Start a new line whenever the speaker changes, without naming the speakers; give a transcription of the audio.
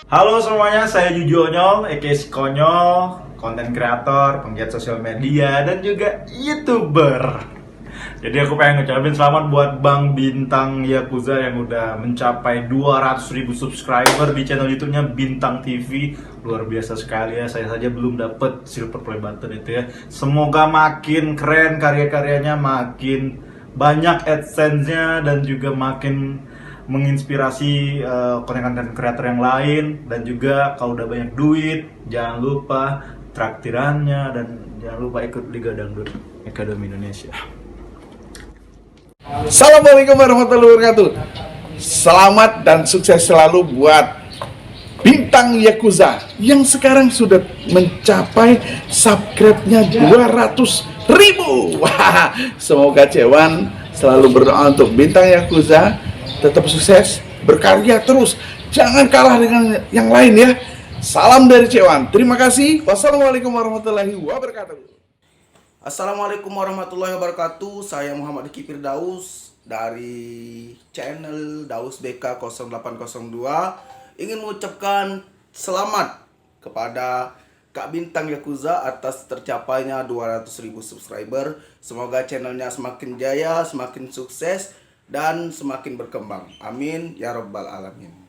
Halo semuanya, saya Juju Onyol, aka si Konyol, konten kreator, penggiat sosial media, dan juga YouTuber. Jadi aku pengen ngucapin selamat buat Bang Bintang Yakuza yang udah mencapai 200.000 subscriber di channel YouTube-nya Bintang TV. Luar biasa sekali ya, saya saja belum dapet silver play button itu ya. Semoga makin keren karya-karyanya, makin banyak AdSense-nya, dan juga makin menginspirasi konten-konten kreator yang lain. Dan juga kalau udah banyak duit, jangan lupa traktirannya, dan jangan lupa ikut Liga Dangdut Akademi Indonesia.
Assalamualaikum warahmatullahi wabarakatuh. Selamat dan sukses selalu buat Bintang Yakuza yang sekarang sudah mencapai subscribe-nya 200.000. Wah, semoga Cewan selalu berdoa untuk Bintang Yakuza tetap sukses, berkarya terus, jangan kalah dengan yang lain ya. Salam dari Cewan. Terima kasih. Wassalamualaikum warahmatullahi wabarakatuh.
Assalamualaikum warahmatullahi wabarakatuh. Saya Muhammad Diki Firdaus dari channel Daus BK 0802 ingin mengucapkan selamat kepada Kak Bintang Yakuza atas tercapainya 200.000 subscriber. Semoga channelnya semakin jaya, semakin sukses, dan semakin berkembang. Amin ya rabbal alamin.